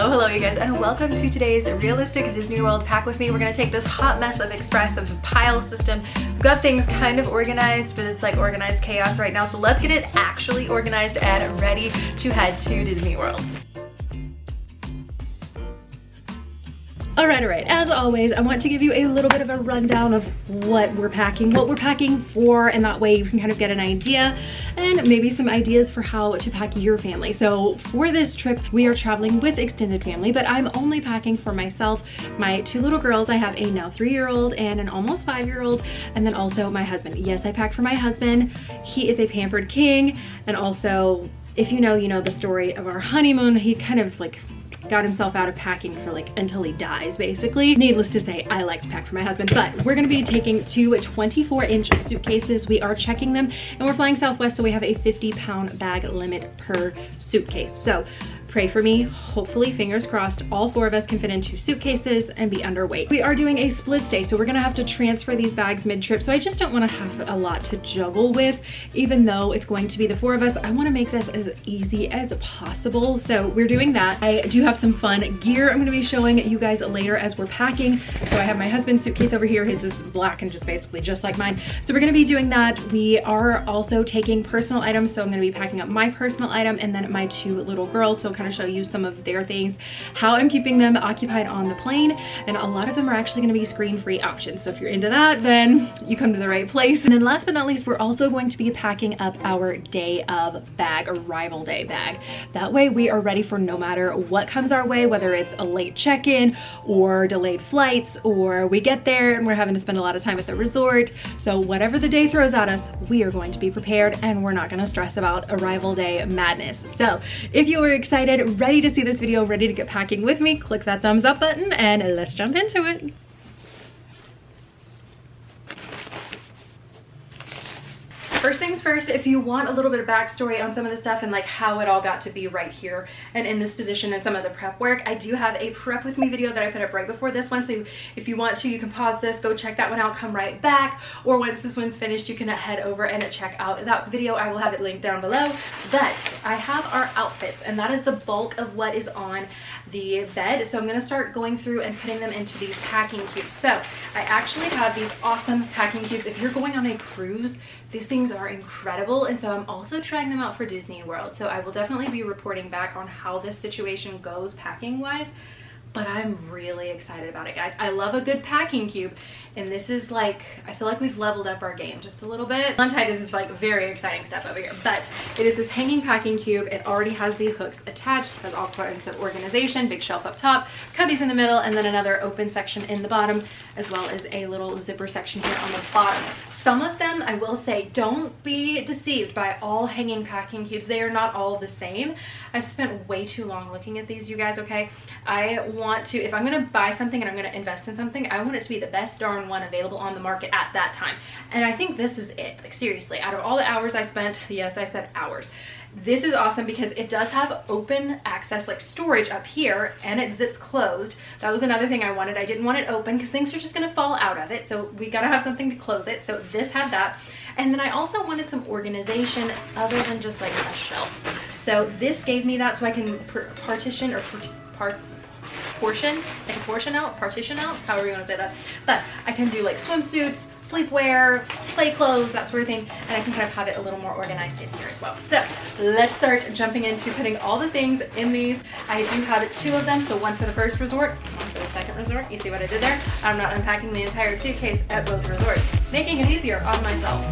Hello you guys, and welcome to today's realistic Disney World pack with me. We're gonna take this hot mess of Express of the pile system. We've got things kind of organized, but it's like organized chaos right now. So let's get it actually organized and ready to head to Disney World. All right. As always, I want to give you a little bit of a rundown of what we're packing for, and that way you can kind of get an idea and maybe some ideas for how to pack your family. So for this trip, we are traveling with extended family, but I'm only packing for myself, my two little girls. I have a now 3-year-old and an almost 5-year-old, and then also my husband. Yes, I packed for my husband. He is a pampered king, and also, if you know the story of our honeymoon, he kind of like got himself out of packing for like until he dies, basically. Needless to say, I like to pack for my husband, but we're gonna be taking two 24-inch suitcases. We are checking them, and we're flying Southwest, so we have a 50-pound bag limit per suitcase. So pray for me. Hopefully, fingers crossed, all 4 of us can fit into suitcases and be underweight. We are doing a split stay, so we're gonna have to transfer these bags mid-trip. So I just don't wanna have a lot to juggle with. Even though it's going to be the 4 of us, I wanna make this as easy as possible. So we're doing that. I do have some fun gear I'm gonna be showing you guys later as we're packing. So I have my husband's suitcase over here. His is black and just basically just like mine. So we're gonna be doing that. We are also taking personal items. So I'm gonna be packing up my personal item and then my 2 little girls. So kind of show you some of their things, how I'm keeping them occupied on the plane, and a lot of them are actually going to be screen-free options. So if you're into that, then you come to the right place. And then last but not least, we're also going to be packing up our day of bag, arrival day bag. That way we are ready for no matter what comes our way, whether it's a late check-in or delayed flights, or we get there and we're having to spend a lot of time at the resort. So whatever the day throws at us, we are going to be prepared, and we're not going to stress about arrival day madness. So if you are excited, ready to see this video, ready to get packing with me, click that thumbs up button and let's jump into it. First things first, if you want a little bit of backstory on some of the stuff and like how it all got to be right here and in this position and some of the prep work, I do have a prep with me video that I put up right before this one. So if you want to, you can pause this, go check that one out, come right back. Or once this one's finished, you can head over and check out that video. I will have it linked down below. But I have our outfits, and that is the bulk of what is on the bed. So I'm gonna start going through and putting them into these packing cubes. So I actually have these awesome packing cubes. If you're going on a cruise, these things are incredible, and so I'm also trying them out for Disney World. So I will definitely be reporting back on how this situation goes packing wise, but I'm really excited about it, guys. I love a good packing cube, and this is like, I feel like we've leveled up our game just a little bit. Untied is like very exciting stuff over here, but it is this hanging packing cube. It already has the hooks attached, has all kinds of organization, big shelf up top, cubbies in the middle, and then another open section in the bottom, as well as a little zipper section here on the bottom. Some of them, I will say, don't be deceived by all hanging packing cubes. They are not all the same. I spent way too long looking at these, you guys, okay? I want to, if I'm gonna buy something and I'm gonna invest in something, I want it to be the best darn one available on the market at that time. And I think this is it. Like, seriously, out of all the hours I spent, yes, I said hours, this is awesome because it does have open access, like storage up here, and it zips closed. That was another thing I wanted. I didn't want it open because things are just gonna fall out of it. So we gotta have something to close it. So this had that. And then I also wanted some organization other than just like a shelf. So this gave me that, so I can partition out, however you want to say that. But I can do like swimsuits, sleepwear, play clothes, that sort of thing, and I can kind of have it a little more organized in here as well. So let's start jumping into putting all the things in these. I do have 2 of them, so one for the first resort, one for the second resort. You see what I did there? I'm not unpacking the entire suitcase at both resorts, making it easier on myself.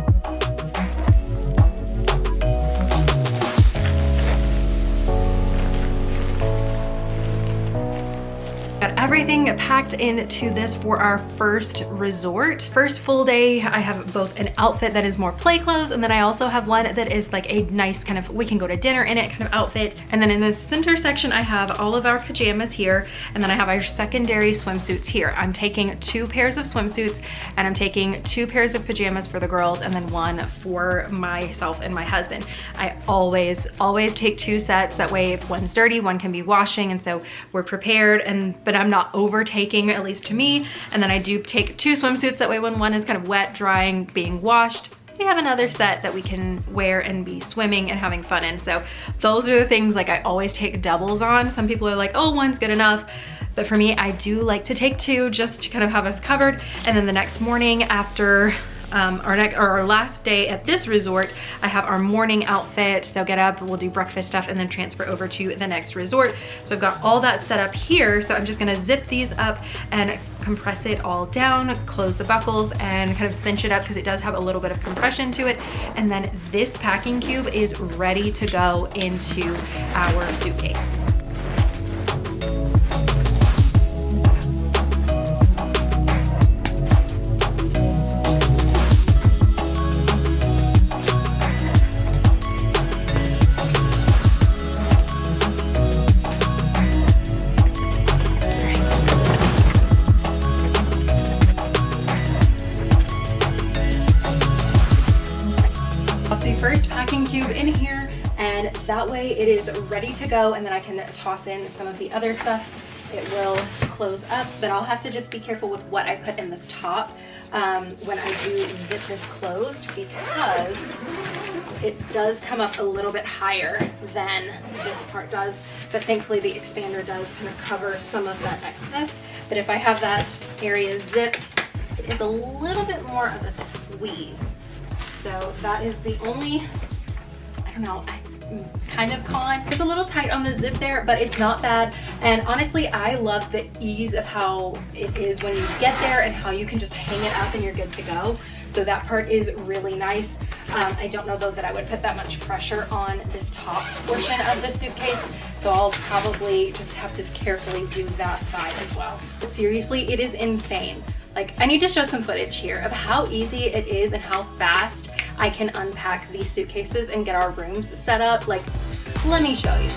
Got everything packed into this for our first resort. First full day, I have both an outfit that is more play clothes, and then I also have one that is like a nice kind of, we can go to dinner in it kind of outfit. And then in the center section, I have all of our pajamas here, and then I have our secondary swimsuits here. I'm taking 2 pairs of swimsuits, and I'm taking 2 pairs of pajamas for the girls, and then 1 for myself and my husband. I always take 2 sets. That way, if one's dirty, one can be washing, and so we're prepared. But I'm not overtaking, at least to me. And then I do take 2 swimsuits, that way when one is kind of wet, drying, being washed, we have another set that we can wear and be swimming and having fun in. So those are the things like I always take doubles on. Some people are like, oh, one's good enough. But for me, I do like to take two just to kind of have us covered. And then the next morning after our last day at this resort, I have our morning outfit. So get up, we'll do breakfast stuff and then transfer over to the next resort. So I've got all that set up here. So I'm just gonna zip these up and compress it all down, close the buckles and kind of cinch it up because it does have a little bit of compression to it. And then this packing cube is ready to go into our suitcase. First packing cube in here, and that way it is ready to go, and then I can toss in some of the other stuff. It will close up, but I'll have to just be careful with what I put in this top when I do zip this closed, because it does come up a little bit higher than this part does, but thankfully the expander does kind of cover some of that excess. But if I have that area zipped, it is a little bit more of a squeeze. So that is the only, I don't know, kind of con. It's a little tight on the zip there, but it's not bad. And honestly, I love the ease of how it is when you get there and how you can just hang it up and you're good to go. So that part is really nice. I don't know though that I would put that much pressure on this top portion of the suitcase. So I'll probably just have to carefully do that side as well. But seriously, it is insane. Like, I need to show some footage here of how easy it is and how fast I can unpack these suitcases and get our rooms set up. Like, let me show you.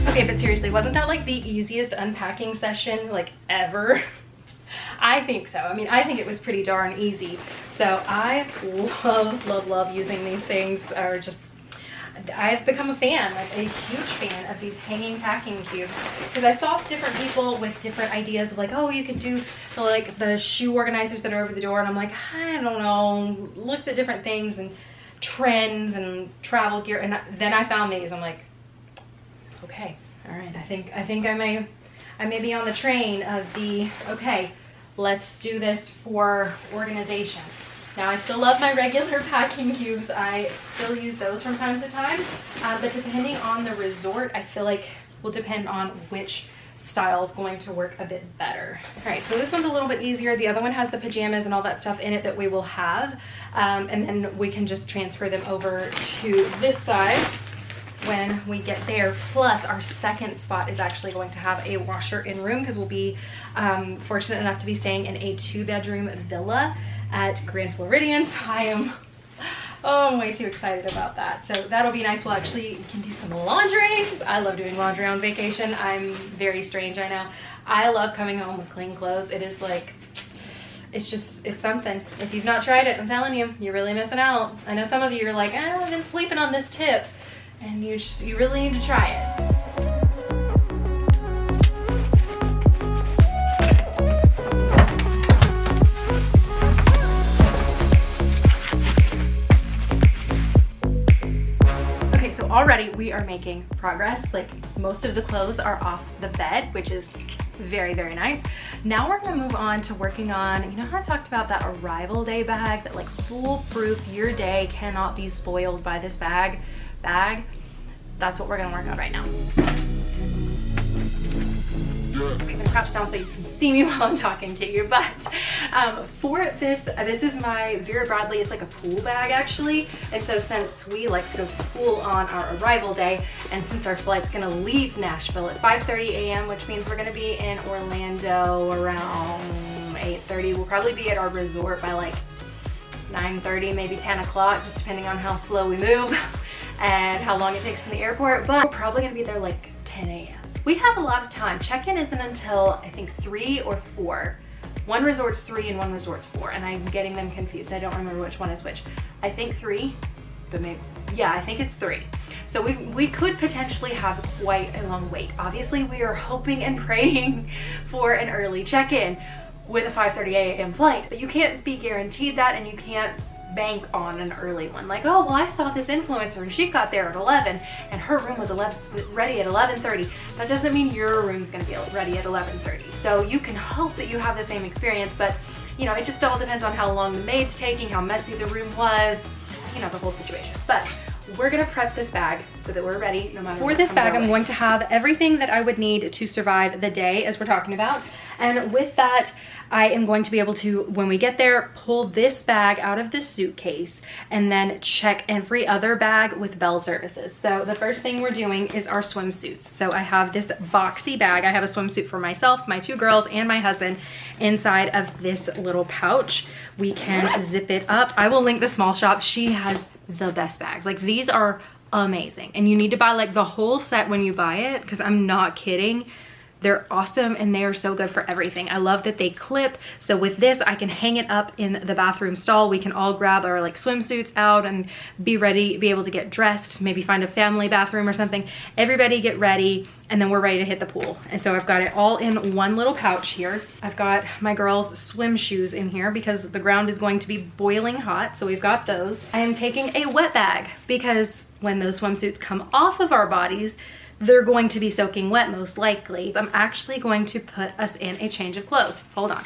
Okay, but seriously, wasn't that like the easiest unpacking session like ever? I think so. I mean, I think it was pretty darn easy. So I love using these things. Or just, I've become a fan, like a huge fan of these hanging packing cubes, because I saw different people with different ideas of like, oh, you could do the shoe organizers that are over the door, and I'm like, I don't know. Looked at different things and trends and travel gear, and then I found these. I'm like, okay, all right. I think I may be on the train of the okay. Let's do this for organization. Now, I still love my regular packing cubes. I still use those from time to time, but depending on the resort, I feel like will depend on which style is going to work a bit better. All right, so this one's a little bit easier. The other one has the pajamas and all that stuff in it that we will have, and then we can just transfer them over to this side when we get there. Plus, our second spot is actually going to have a washer in room, because we'll be fortunate enough to be staying in a 2-bedroom villa at Grand Floridian. So I'm way too excited about that. So that'll be nice. We can do some laundry. I love doing laundry on vacation. I'm very strange, I know. I love coming home with clean clothes. It is like, it's something. If you've not tried it, I'm telling you, you're really missing out. I know some of you are like, I've been sleeping on this tip. And you really need to try it. Okay, so already we are making progress. Like, most of the clothes are off the bed, which is very, very nice. Now we're gonna move on to working on, you know how I talked about that arrival day bag, that like foolproof, your day cannot be spoiled by this bag? That's what we're gonna work on right now. I'm gonna crouch down so you can see me while I'm talking to you, but for this is my Vera Bradley. It's like a pool bag actually, and so since we like to go to the pool on our arrival day, and since our flight's gonna leave Nashville at 5:30 a.m., which means we're gonna be in Orlando around 8:30. We'll probably be at our resort by like 9:30, maybe 10 o'clock, just depending on how slow we move and how long it takes in the airport, but we're probably gonna be there like 10 a.m. We have a lot of time. Check-in isn't until I think 3 or 4. One resort's 3 and one resort's 4, and I'm getting them confused. I don't remember which one is which. I think 3, but maybe, yeah, I think it's 3. So we could potentially have quite a long wait. Obviously, we are hoping and praying for an early check-in with a 5:30 a.m. flight, but you can't be guaranteed that, and you can't bank on an early one. Like, oh, well, I saw this influencer and she got there at 11 and her room was ready at 11:30. That doesn't mean your room's gonna be ready at 11:30. So you can hope that you have the same experience, but you know, it just all depends on how long the maid's taking, how messy the room was, you know, the whole situation. But we're gonna prep this bag so that we're ready no matter what. For this bag, I'm going to have everything that I would need to survive the day, as we're talking about. And with that, I am going to be able to, when we get there, pull this bag out of the suitcase and then check every other bag with bell services. So the first thing we're doing is our swimsuits. So I have this boxy bag. I have a swimsuit for myself, my 2 girls, and my husband inside of this little pouch. We can zip it up. I will link the small shop. She has the best bags. Like, these are amazing. And you need to buy like the whole set when you buy it, because I'm not kidding. They're awesome and they are so good for everything. I love that they clip. So with this, I can hang it up in the bathroom stall. We can all grab our like swimsuits out and be ready, be able to get dressed, maybe find a family bathroom or something. Everybody get ready, and then we're ready to hit the pool. And so I've got it all in one little pouch here. I've got my girls' swim shoes in here because the ground is going to be boiling hot. So we've got those. I am taking a wet bag because when those swimsuits come off of our bodies, they're going to be soaking wet most likely. I'm actually going to put us in a change of clothes. Hold on.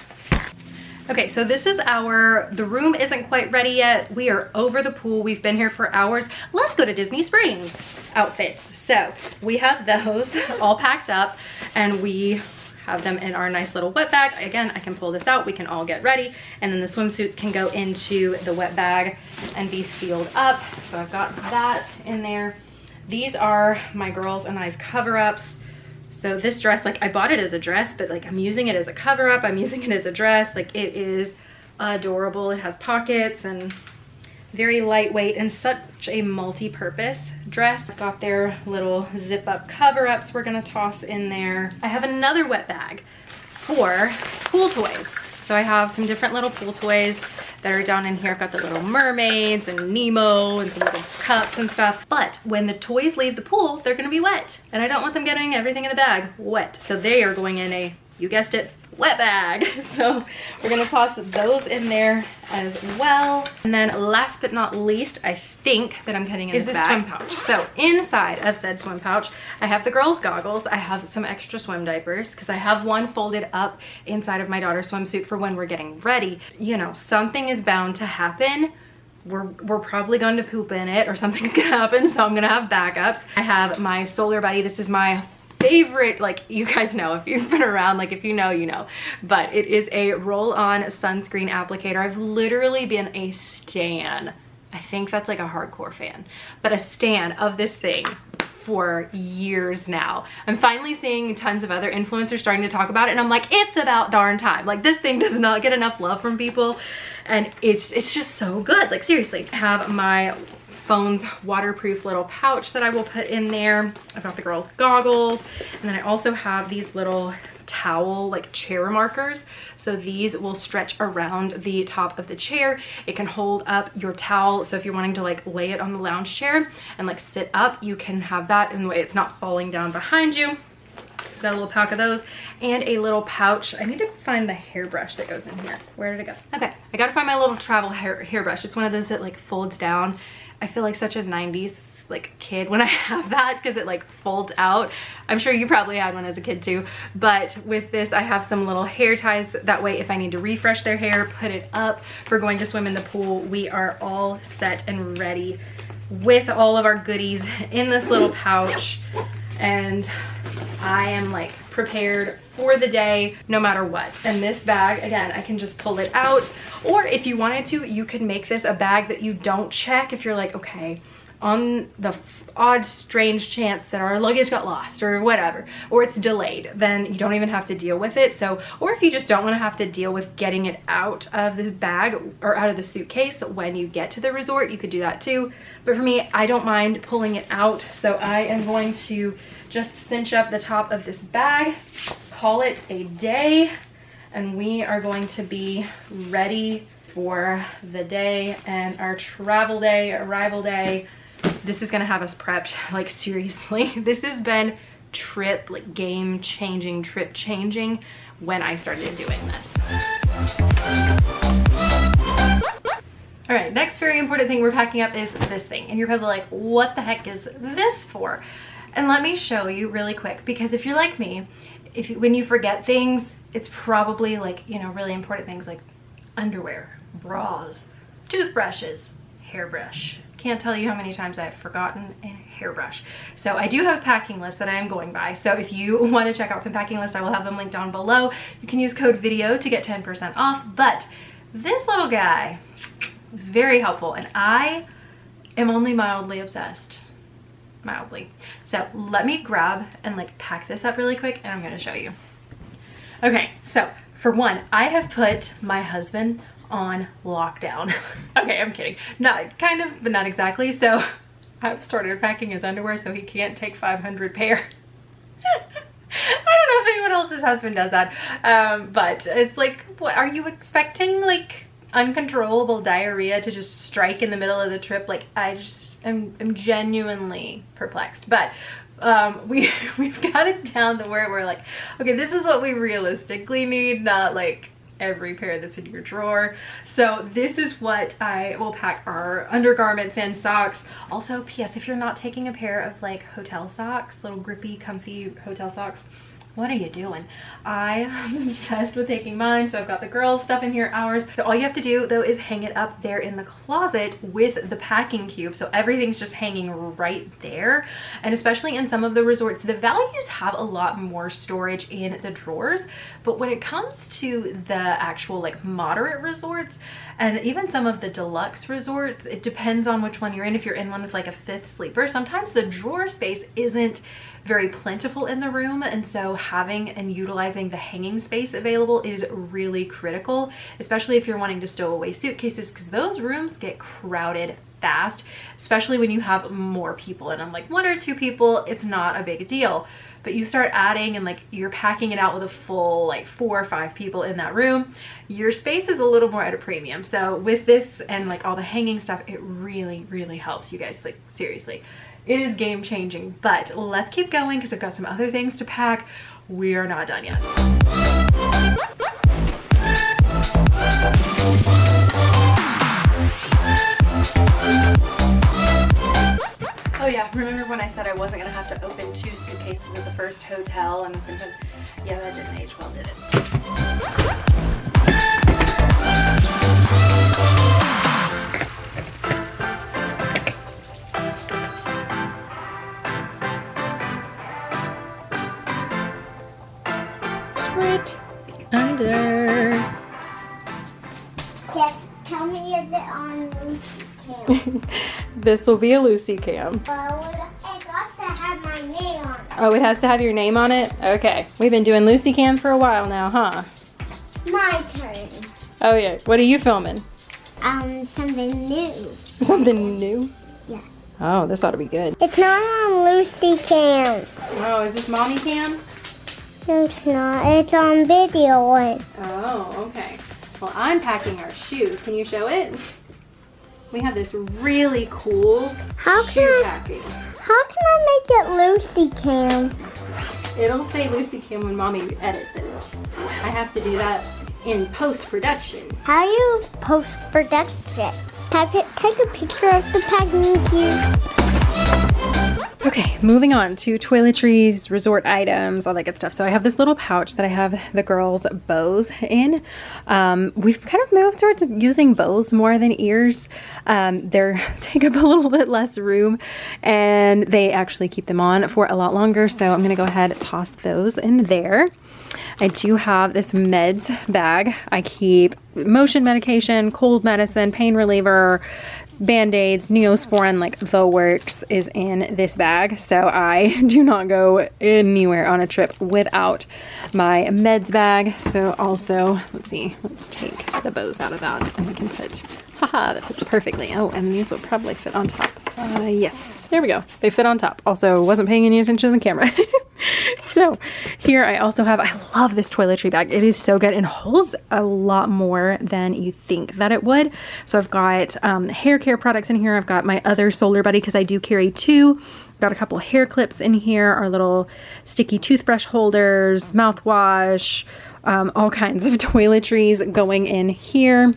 Okay, so this is the room isn't quite ready yet. We are over the pool. We've been here for hours. Let's go to Disney Springs outfits. So we have those all packed up and we have them in our nice little wet bag. Again, I can pull this out. We can all get ready. And then the swimsuits can go into the wet bag and be sealed up. So I've got that in there. These are my girls and I's cover-ups. So this dress, like, I bought it as a dress, but like I'm using it as a cover-up. I'm using it as a dress. Like, it is adorable. It has pockets and very lightweight and such a multi-purpose dress. I've got their little zip-up cover-ups we're gonna toss in there. I have another wet bag for pool toys. So I have some different little pool toys that are down in here. I've got the little mermaids and Nemo and some little cups and stuff. But when the toys leave the pool, they're gonna be wet. And I don't want them getting everything in the bag wet. So they are going in a, you guessed it, wet bag. So we're gonna toss those in there as well. And then last but not least, I think that I'm cutting in this bag. Swim pouch. So inside of said swim pouch, I have the girls' goggles. I have some extra swim diapers because I have one folded up inside of my daughter's swimsuit for when we're getting ready. You know, something is bound to happen. We're probably going to poop in it or something's gonna happen, so I'm gonna have backups. I have my Solar Buddy. This is my favorite, like, you guys know, if you've been around, like, if you know, you know, but it is a roll-on sunscreen applicator. I've literally been a stan, I think that's like a hardcore fan, but a stan of this thing for years now. I'm finally seeing tons of other influencers starting to talk about it, and I'm like, it's about darn time. Like, this thing does not get enough love from people, and it's just so good. Like, seriously. I have my phone's waterproof little pouch that I will put in there. I've got the girls' goggles, and then I also have these little towel, like, chair markers. So these will stretch around the top of the chair. It can hold up your towel. So if you're wanting to like lay it on the lounge chair and like sit up, you can have that in the way it's not falling down behind you. So got a little pack of those and a little pouch. I need to find the hairbrush that goes in here. Where did it go? Okay, I gotta find my little travel hairbrush. It's one of those that like folds down. I feel like such a 90s like kid when I have that because it like folds out. I'm sure you probably had one as a kid too, but with this I have some little hair ties. That way if I need to refresh their hair, put it up for going to swim in the pool, we are all set and ready with all of our goodies in this little pouch. And I am like prepared for the day no matter what. And this bag, again, I can just pull it out, or if you wanted to, you could make this a bag that you don't check. If you're like, okay, on the odd strange chance that our luggage got lost or whatever, or it's delayed, then you don't even have to deal with it. So, or if you just don't want to have to deal with getting it out of this bag or out of the suitcase when you get to the resort, you could do that too. But for me, I don't mind pulling it out. So I am going to just cinch up the top of this bag, call it a day, and we are going to be ready for the day and our travel day, arrival day. This is gonna have us prepped, like seriously. This has been trip, like game changing, trip changing when I started doing this. All right, next very important thing we're packing up is this thing. And you're probably like, what the heck is this for? And let me show you really quick, because if you're like me, when you forget things, it's probably like, you know, really important things like underwear, bras, toothbrushes, hairbrush. Can't tell you how many times I've forgotten a hairbrush. So I do have packing lists that I am going by. So if you want to check out some packing lists, I will have them linked down below. You can use code video to get 10% off. But this little guy is very helpful, and I am only mildly obsessed. Mildly. So let me grab and like pack this up really quick, and I'm going to show you. Okay, so for one, I have put my husband on lockdown. Okay, I'm kidding. Not kind of, but not exactly. So I've started packing his underwear so he can't take 500 pair. I don't know if anyone else's husband does that. But it's like, what are you expecting? Like uncontrollable diarrhea to just strike in the middle of the trip? Like I'm genuinely perplexed. But we've got it down to where we're like, okay, this is what we realistically need, not like every pair that's in your drawer. So this is what I will pack: our undergarments and socks. Also, PS, if you're not taking a pair of like hotel socks, little grippy, comfy hotel socks, what are you doing? I am obsessed with taking mine. So I've got the girls' stuff in here, ours. So all you have to do though is hang it up there in the closet with the packing cube. So everything's just hanging right there. And especially in some of the resorts, the values have a lot more storage in the drawers. But when it comes to the actual like moderate resorts, and even some of the deluxe resorts, it depends on which one you're in. If you're in one with like a 5th sleeper, sometimes the drawer space isn't very plentiful in the room, and so having and utilizing the hanging space available is really critical, especially if you're wanting to stow away suitcases, because those rooms get crowded fast, especially when you have more people in them. Like 1 or 2 people, it's not a big deal, but you start adding and like you're packing it out with a full like 4 or 5 people in that room, your space is a little more at a premium. So with this and like all the hanging stuff, it really helps you guys. Like seriously, it is game changing. But let's keep going because I've got some other things to pack. We are not done yet. Oh yeah, remember when I said I wasn't gonna have to open 2 suitcases at the first hotel? And yeah, that didn't age well, did it? Right under. Yes, tell me, is it on Lucy Cam? This will be a Lucy Cam. Well, it has to have my name on it. Oh, it has to have your name on it? Okay. We've been doing Lucy Cam for a while now, huh? My turn. Oh yeah. What are you filming? Something new. Something new? Yeah. Oh, this ought to be good. It's not on Lucy Cam. Oh, is this mommy cam? No, it's not. It's on video. Oh, okay. Well, I'm packing our shoes. Can you show it? We have this really cool shoe packing. How can I make it Lucy Cam? It'll say Lucy Cam when mommy edits it. I have to do that in post-production. How do you post-production? Take a picture of the packing cube. Okay, moving on to toiletries, resort items, all that good stuff. So I have this little pouch that I have the girls' bows in. We've kind of moved towards using bows more than ears. They take up a little bit less room, and they actually keep them on for a lot longer. So I'm gonna go ahead and toss those in there. I do have this meds bag. I keep motion medication, cold medicine, pain reliever, Band-Aids, Neosporin, like the works is in this bag. So I do not go anywhere on a trip without my meds bag. So also, let's see, let's take the bows out of that and we can put, haha, that fits perfectly. Oh, and these will probably fit on top. Yes, there we go. They fit on top. Also, wasn't paying any attention to the camera. So here I also have, I love this toiletry bag. It is so good and holds a lot more than you think that it would. So I've got hair care products in here. I've got my other Solar Buddy because I do carry two. Got a couple hair clips in here, our little sticky toothbrush holders, mouthwash, all kinds of toiletries going in here.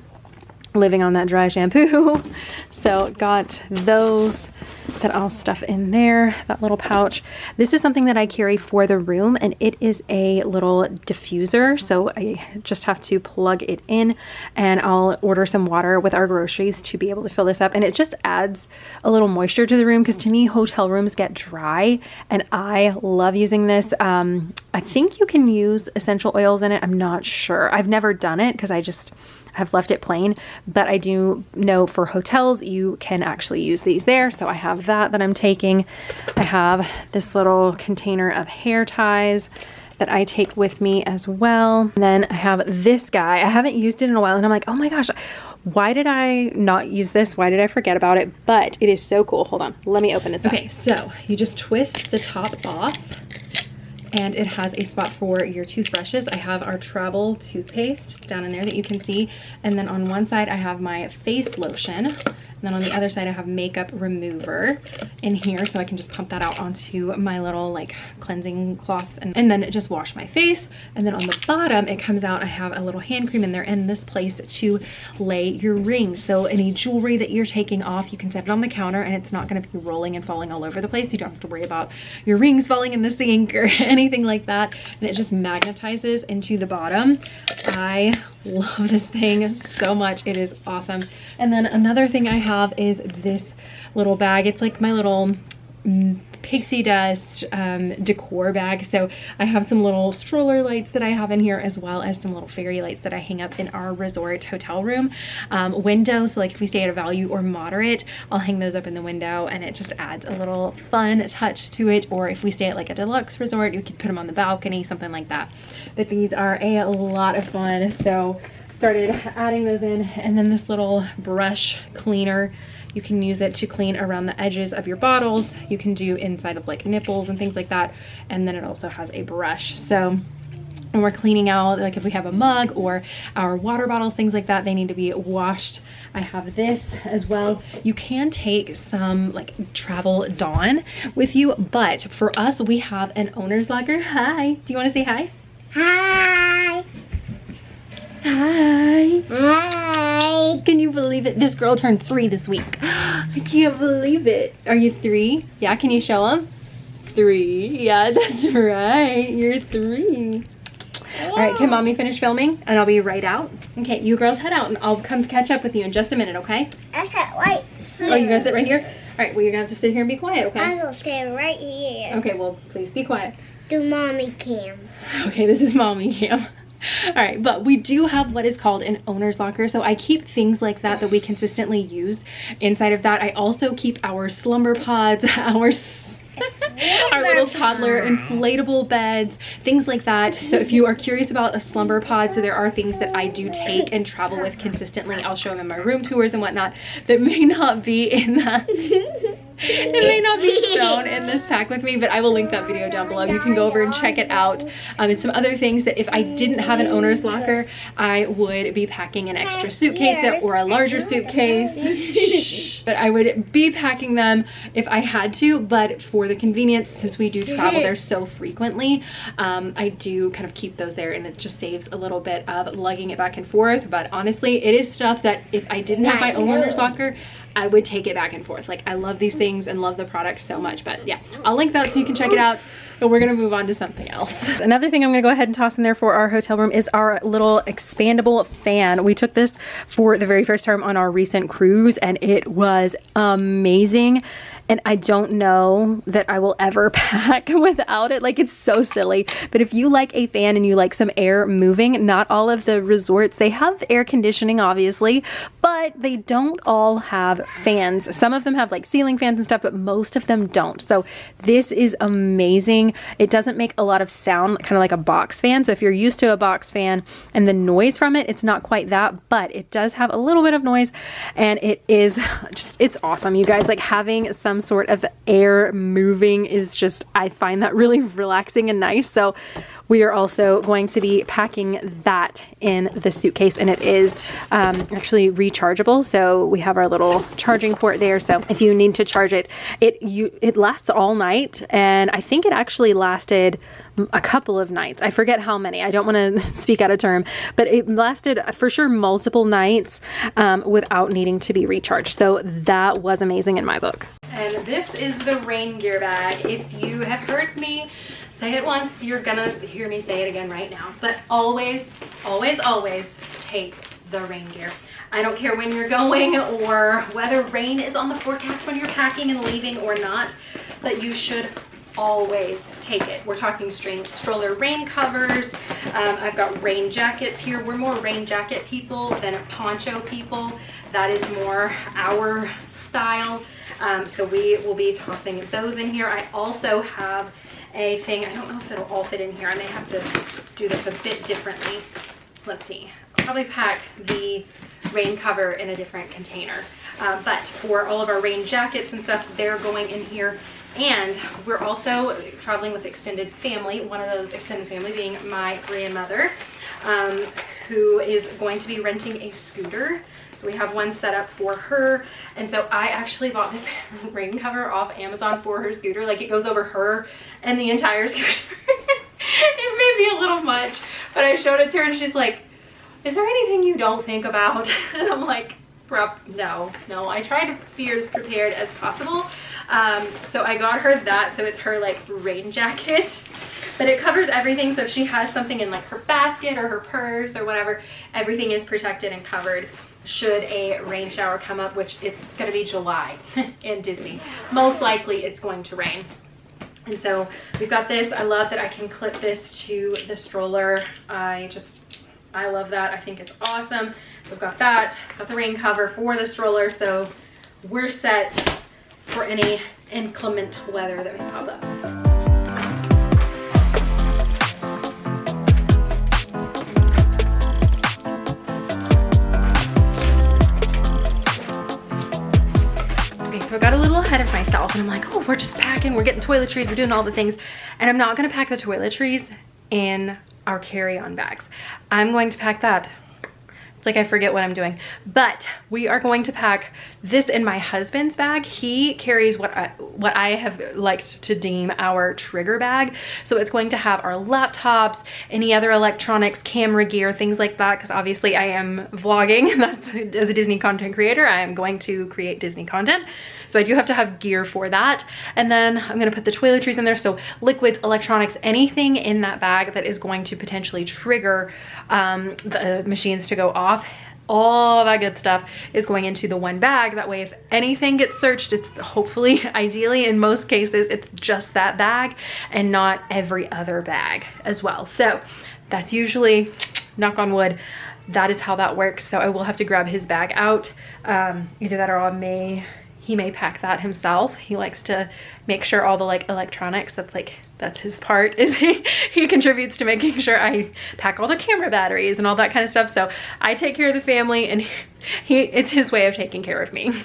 Living on that dry shampoo. So got those that I'll stuff in there, that little pouch. This is something that I carry for the room, and it is a little diffuser. So I just have to plug it in, and I'll order some water with our groceries to be able to fill this up. And it just adds a little moisture to the room, because to me, hotel rooms get dry, and I love using this. I think you can use essential oils in it. I'm not sure. I've never done it because I just have left it plain, but I do know for hotels you can actually use these there. So I have that I'm taking. I have this little container of hair ties that I take with me as well. And then I have this guy. I haven't used it in a while, and I'm like, oh my gosh, why did I not use this? Why did I forget about it? But it is so cool. Hold on, let me open this up. Okay, so you just twist the top off, and it has a spot for your toothbrushes. I have our travel toothpaste down in there that you can see. And then on one side, I have my face lotion. And then on the other side, I have makeup remover in here, so I can just pump that out onto my little like cleansing cloths, and then just wash my face. And then on the bottom, it comes out, I have a little hand cream in there and this place to lay your rings. So any jewelry that you're taking off, you can set it on the counter, and it's not gonna be rolling and falling all over the place. You don't have to worry about your rings falling in the sink or anything like that. And it just magnetizes into the bottom. I love this thing so much. It is awesome. And then another thing I have is this little bag. It's like my little pixie dust decor bag. So I have some little stroller lights that I have in here, as well as some little fairy lights that I hang up in our resort hotel room window. So like if we stay at a value or moderate, I'll hang those up in the window, and it just adds a little fun touch to it. Or if we stay at like a deluxe resort, you could put them on the balcony, something like that. But these are a lot of fun. So started adding those in. And then this little brush cleaner, you can use it to clean around the edges of your bottles. You can do inside of like nipples and things like that. And then it also has a brush. So when we're cleaning out, like if we have a mug or our water bottles, things like that, they need to be washed. I have this as well. You can take some like travel Dawn with you, but for us, we have an owner's locker. Hi, do you want to say hi? Hi. Hi. Hi. Can you believe it? This girl turned 3 this week. I can't believe it. Are you 3? Yeah, can you show them? 3. Yeah, that's right. You're 3. All right, can mommy finish filming and I'll be right out? Okay, you girls head out and I'll come catch up with you in just a minute, okay? I said right here. Oh, you're gonna sit right here? All right, well, you're gonna have to sit here and be quiet, okay? I will stand right here. Okay, well, please be quiet. Do mommy cam. Okay, this is mommy cam. All right, but we do have what is called an owner's locker. So I keep things like that we consistently use inside of that. I also keep our slumber pods, our little toddler inflatable beds, things like that. So if you are curious about a slumber pod, so there are things that I do take and travel with consistently. I'll show them in my room tours and whatnot that may not be in that. It may not be shown in this pack with me, but I will link that video down below. You can go over and check it out. And some other things that if I didn't have an owner's locker, I would be packing an extra suitcase or a larger suitcase. But I would be packing them if I had to, but for the convenience, since we do travel there so frequently, I do kind of keep those there, and it just saves a little bit of lugging it back and forth. But honestly, it is stuff that if I didn't have my owner's locker, I would take it back and forth. Like, I love these things and love the product so much. But yeah, I'll link that so you can check it out. But we're gonna move on to something else. Another thing I'm gonna go ahead and toss in there for our hotel room is our little expandable fan. We took this for the very first time on our recent cruise, and it was amazing. and I don't know that I will ever pack without it. Like, it's so silly. But if you like a fan and you like some air moving, not all of the resorts, they have air conditioning obviously, but they don't all have fans. Some of them have like ceiling fans and stuff, but most of them don't. So this is amazing. It doesn't make a lot of sound, kind of like a box fan. So if you're used to a box fan and the noise from it, it's not quite that, but it does have a little bit of noise, and it is just, it's awesome, you guys. Like, having some sort of air moving is just, I find that really relaxing and nice. So we are also going to be packing that in the suitcase, and it is actually rechargeable. So we have our little charging port there. So if you need to charge it, it lasts all night, and I think it actually lasted a couple of nights. I forget how many. I don't want to speak out of term, but it lasted for sure multiple nights without needing to be recharged. So that was amazing in my book. And this is the rain gear bag. If you have heard me say it once, you're gonna hear me say it again right now. But always, always, always take the rain gear. I don't care when you're going or whether rain is on the forecast when you're packing and leaving or not, but you should always take it. We're talking stroller rain covers. I've got rain jackets here. We're more rain jacket people than poncho people. That is more our style. So we will be tossing those in here. I also have a thing, I don't know if it'll all fit in here. I may have to do this a bit differently. Let's see. I'll probably pack the rain cover in a different container. But for all of our rain jackets and stuff, they're going in here. And we're also traveling with extended family, one of those extended family being my grandmother, who is going to be renting a scooter. So we have one set up for her. And so I actually bought this rain cover off Amazon for her scooter. Like, it goes over her and the entire scooter. It may be a little much, but I showed it to her and she's like, is there anything you don't think about? And I'm like, no. I try to be as prepared as possible. So I got her that. So it's her like rain jacket, but it covers everything. So if she has something in like her basket or her purse or whatever, everything is protected and covered should a rain shower come up, which it's going to be July in Disney. Most likely it's going to rain. And so we've got this. I love that I can clip this to the stroller. I love that. I think it's awesome. So I've got that, got the rain cover for the stroller. So we're set for any inclement weather that may pop up. So I got a little ahead of myself and I'm like, oh, we're just packing, we're getting toiletries, we're doing all the things. And I'm not gonna pack the toiletries in our carry-on bags. I'm going to pack that. It's like I forget what I'm doing. But we are going to pack this in my husband's bag. He carries what I have liked to deem our trigger bag. So it's going to have our laptops, any other electronics, camera gear, things like that. Because obviously I am vlogging. That's, as a Disney content creator, I am going to create Disney content. So I do have to have gear for that. And then I'm gonna put the toiletries in there. So liquids, electronics, anything in that bag that is going to potentially trigger the machines to go off, all that good stuff is going into the one bag. That way, if anything gets searched, it's hopefully, ideally, in most cases, it's just that bag and not every other bag as well. So that's usually, knock on wood, that is how that works. So I will have to grab his bag out. Either that or he may pack that himself. He likes to make sure all the like electronics, that's his part, is he contributes to making sure I pack all the camera batteries and all that kind of stuff. So I take care of the family and it's his way of taking care of me.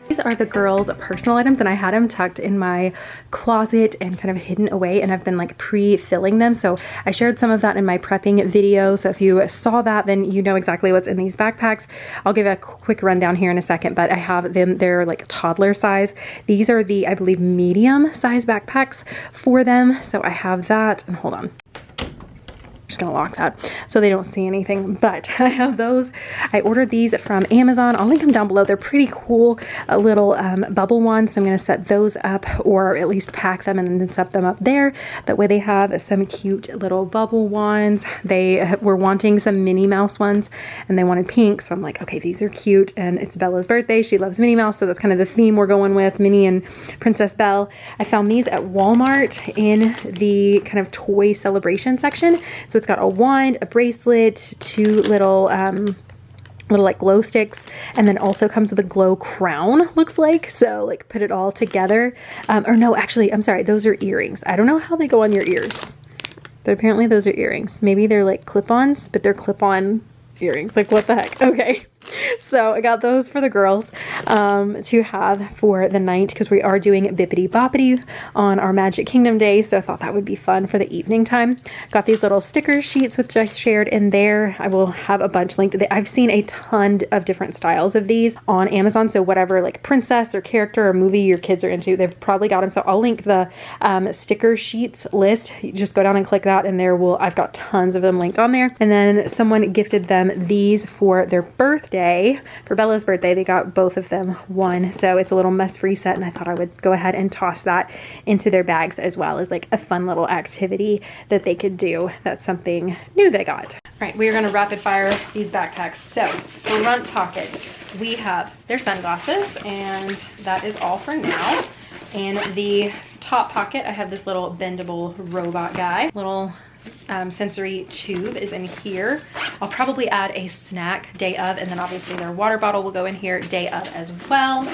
These are the girls' personal items, and I had them tucked in my closet and kind of hidden away, and I've been like pre-filling them. So I shared some of that in my prepping video. So if you saw that, then you know exactly what's in these backpacks. I'll give a quick rundown here in a second, but I have them, they're like toddler size. These are the, I believe, medium size backpacks for them. So I have that, and hold on. just gonna lock that so they don't see anything. But I have those. I ordered these from Amazon. I'll link them down below. They're pretty cool little bubble ones. So I'm gonna set those up, or at least pack them and then set them up there. That way they have some cute little bubble ones. They were wanting some Minnie Mouse ones and they wanted pink. So I'm like, okay, these are cute. And it's Bella's birthday. She loves Minnie Mouse. So that's kind of the theme we're going with, Minnie and Princess Belle. I found these at Walmart in the kind of toy celebration section. So it's got a wand, a bracelet, two little like glow sticks, and then also comes with a glow crown, looks like. So like put it all together. Or no, actually, I'm sorry, those are earrings. I don't know how they go on your ears, but apparently those are earrings. Maybe they're like clip-ons, but they're clip-on earrings. Like, what the heck? Okay. So I got those for the girls to have for the night, because we are doing Bippity Boppity on our Magic Kingdom day. So I thought that would be fun for the evening time. Got these little sticker sheets, which I shared in there. I will have a bunch linked. I've seen a ton of different styles of these on Amazon. So whatever like princess or character or movie your kids are into, they've probably got them. So I'll link the sticker sheets list. You just go down and click that, and I've got tons of them linked on there. And then someone gifted them these for their birthday. For Bella's birthday, they got both of them one. So it's a little mess-free set, and I thought I would go ahead and toss that into their bags as well as like a fun little activity that they could do. That's something new they got. All right, we are going to rapid fire these backpacks. So front pocket, we have their sunglasses, and that is all for now. In the top pocket, I have this little bendable robot guy. Little sensory tube is in here. I'll probably add a snack day of, and then obviously their water bottle will go in here day of as well.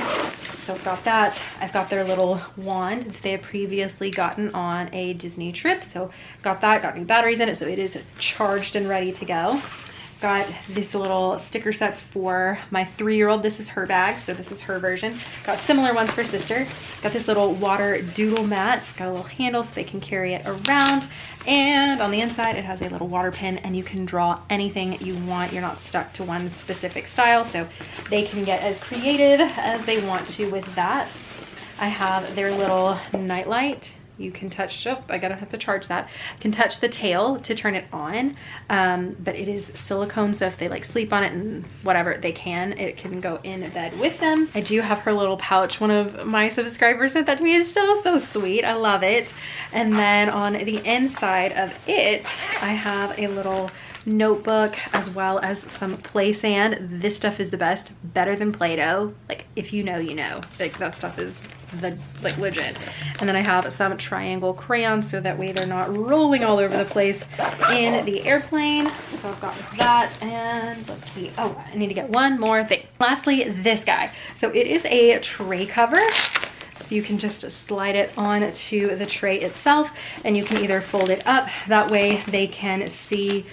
So I've got that. I've got their little wand that they had previously gotten on a Disney trip. So got that, got new batteries in it, so it is charged and ready to go. Got these little sticker sets for my 3-year-old. This is her bag, so this is her version. Got similar ones for sister. Got this little water doodle mat. It's got a little handle so they can carry it around. And on the inside, it has a little water pen, and you can draw anything you want. You're not stuck to one specific style, so they can get as creative as they want to with that. I have their little nightlight. You can touch, oh, I gotta have to charge that. You can touch the tail to turn it on, but it is silicone, so if they like sleep on it and whatever, it can go in bed with them. I do have her little pouch. One of my subscribers sent that to me. It's so sweet. I love it. And then on the inside of it, I have a little notebook as well as some play sand. This stuff is the best, better than Play-Doh. Like, if you know, you know. Like, that stuff is like legit. And then I have some triangle crayons, so that way they're not rolling all over the place in the airplane. So I've got that, and let's see. Oh, I need to get one more thing. Lastly, this guy. So it is a tray cover. So you can just slide it onto the tray itself, and you can either fold it up. That way they can see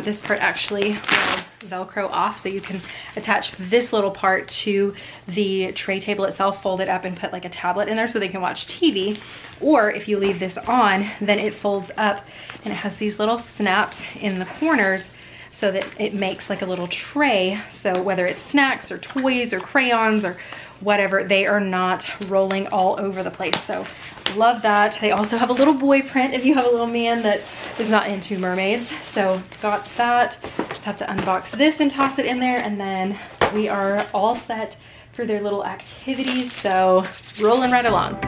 this part actually will Velcro off. So you can attach this little part to the tray table itself, fold it up, and put like a tablet in there so they can watch TV. Or if you leave this on, then it folds up, and it has these little snaps in the corners, so that it makes like a little tray. So whether it's snacks or toys or crayons or whatever, they are not rolling all over the place. So love that. They also have a little boy print if you have a little man that is not into mermaids. So got that. Just have to unbox this and toss it in there, and then we are all set for their little activities. So rolling right along.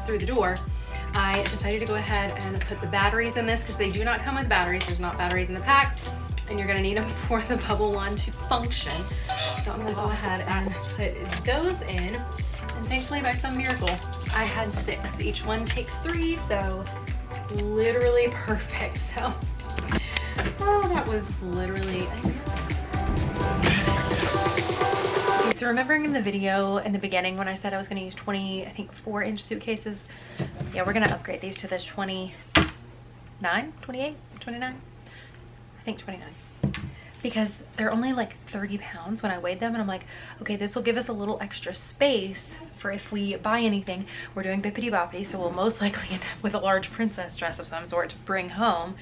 Through the door, I decided to go ahead and put the batteries in this, because they do not come with batteries. There's not batteries in the pack, and you're gonna need them for the bubble wand to function. So I'm gonna go ahead and put those in, and thankfully by some miracle I had 6. Each one takes 3, so literally perfect. So oh, that was literally So remembering in the video in the beginning when I said I was going to use 4-inch suitcases, yeah, we're going to upgrade these to the 29, 28, 29, I think 29, because they're only like 30 pounds when I weighed them, and I'm like, okay, this will give us a little extra space for if we buy anything. We're doing Bippity Boppity, so we'll most likely end up with a large princess dress of some sort to bring home.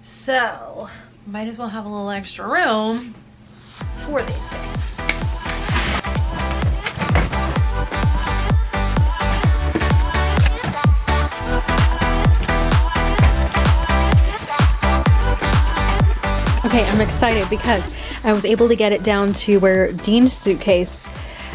So might as well have a little extra room for these things. Okay, I'm excited because I was able to get it down to where Dean's suitcase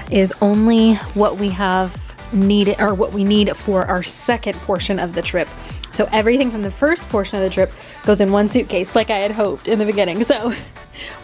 is only what we have needed, or what we need for our second portion of the trip. So everything from the first portion of the trip goes in one suitcase like I had hoped in the beginning. So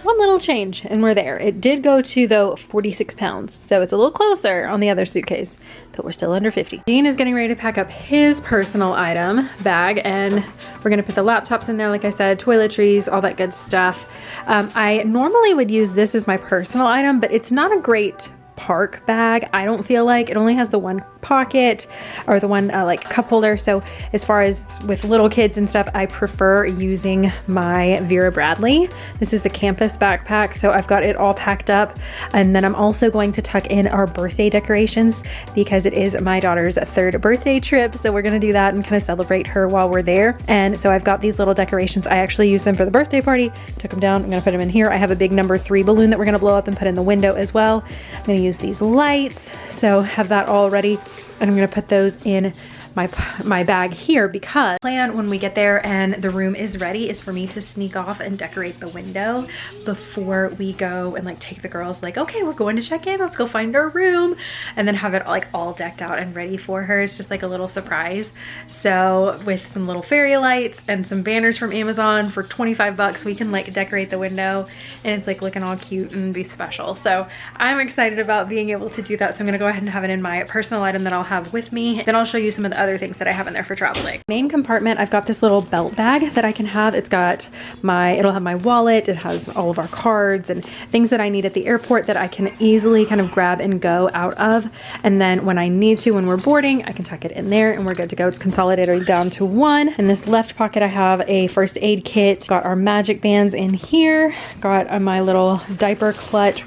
one little change and we're there. It did go to, though, 46 pounds. So it's a little closer on the other suitcase, but we're still under 50. Dean is getting ready to pack up his personal item bag, and we're gonna put the laptops in there, like I said, toiletries, all that good stuff. I normally would use this as my personal item, but it's not a great park bag. I don't feel like it only has the one pocket or the one like cup holder. So as far as with little kids and stuff, I prefer using my Vera Bradley. This is the campus backpack. So I've got it all packed up, and then I'm also going to tuck in our birthday decorations because it is my daughter's 3rd birthday trip. So we're going to do that and kind of celebrate her while we're there. And so I've got these little decorations. I actually used them for the birthday party, took them down. I'm going to put them in here. I have a big number 3 balloon that we're going to blow up and put in the window as well. I'm going to use these lights, so have that all ready, and I'm going to put those in my bag here, because plan when we get there and the room is ready is for me to sneak off and decorate the window before we go and like take the girls, like, okay, we're going to check in, let's go find our room, and then have it like all decked out and ready for her. It's just like a little surprise. So with some little fairy lights and some banners from Amazon for 25 bucks, we can like decorate the window and it's like looking all cute and be special. So I'm excited about being able to do that. So I'm gonna go ahead and have it in my personal item that I'll have with me. Then I'll show you some of the other things that I have in there for travel day. Main compartment, I've got this little belt bag that I can have. It's got it'll have my wallet, it has all of our cards and things that I need at the airport that I can easily kind of grab and go out of. And then when I need to, when we're boarding, I can tuck it in there and we're good to go. It's consolidated down to one. In this left pocket, I have a first aid kit. Got our magic bands in here. Got my little diaper clutch,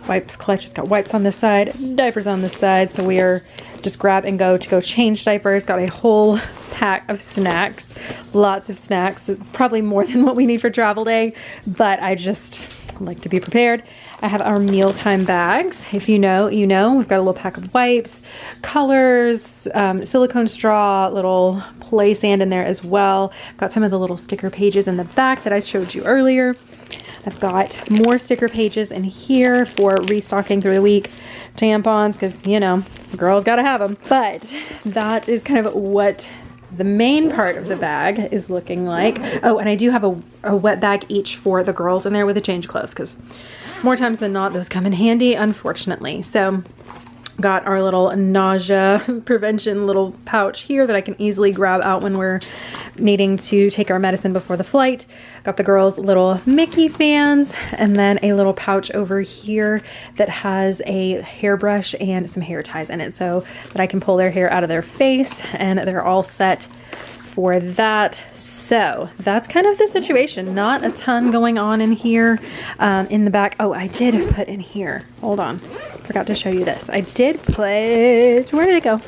wipes clutch. It's got wipes on this side, diapers on this side. So we are just grab and go to go change diapers. Got a whole pack of snacks, lots of snacks, probably more than what we need for travel day, but I just like to be prepared. I have our mealtime bags. If you know, you know. We've got a little pack of wipes, colors, silicone straw, little play sand in there as well. Got some of the little sticker pages in the back that I showed you earlier. I've got more sticker pages in here for restocking through the week. Tampons, because, you know, girls gotta have them. But that is kind of what the main part of the bag is looking like. Oh, and I do have a wet bag each for the girls in there with a change of clothes, because more times than not, those come in handy, unfortunately. So got our little nausea prevention little pouch here that I can easily grab out when we're needing to take our medicine before the flight. Got the girls' little Mickey fans, and then a little pouch over here that has a hairbrush and some hair ties in it so that I can pull their hair out of their face, and they're all set for that. So that's kind of the situation. Not a ton going on in here. In the back, oh, I did put in here, hold on, forgot to show you this. I did put, where did it go?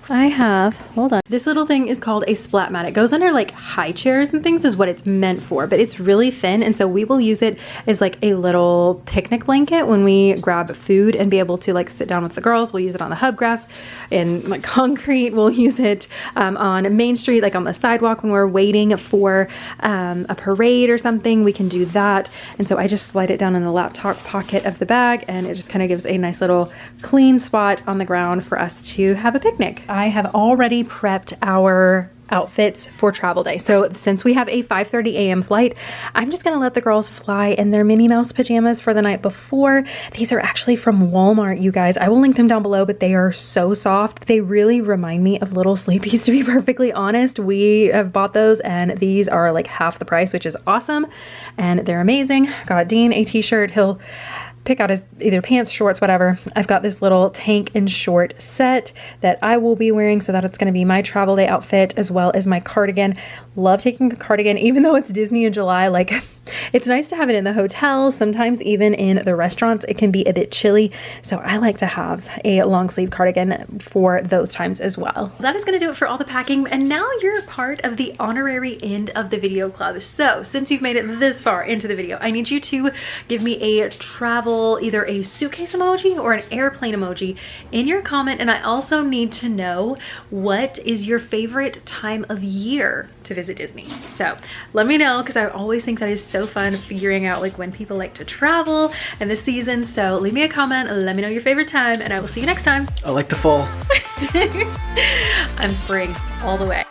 I have, hold on. This little thing is called a splat mat. It goes under like high chairs and things is what it's meant for, but it's really thin. And so we will use it as like a little picnic blanket when we grab food and be able to like sit down with the girls. We'll use it on the hub grass and like concrete. We'll use it on Main Street, like on the sidewalk when we're waiting for a parade or something. We can do that. And so I just slide it down in the laptop pocket of the bag, and it just kind of gives a nice little clean spot on the ground for us to have a picnic. I have already prepped our outfits for travel day. So since we have a 5:30 a.m. flight, I'm just gonna let the girls fly in their Minnie Mouse pajamas for the night before. These are actually from Walmart, you guys. I will link them down below, but they are so soft. They really remind me of Little Sleepies, to be perfectly honest. We have bought those and these are like half the price, which is awesome. And they're amazing. Got Dean a t-shirt. He'll pick out his either pants, shorts, whatever. I've got this little tank and short set that I will be wearing, so that it's going to be my travel day outfit as well as my cardigan. Love taking a cardigan, even though it's Disney in July. Like, It's nice to have it in the hotels. Sometimes even in the restaurants, it can be a bit chilly. So I like to have a long sleeve cardigan for those times as well. That is going to do it for all the packing. And now you're part of the honorary end of the video club. So since you've made it this far into the video, I need you to give me a travel, either a suitcase emoji or an airplane emoji in your comment. And I also need to know, what is your favorite time of year to visit Disney? So let me know, because I always think that is so fun figuring out like when people like to travel and the season. So leave me a comment, let me know your favorite time, and I will see you next time. I like the fall. I'm spring all the way.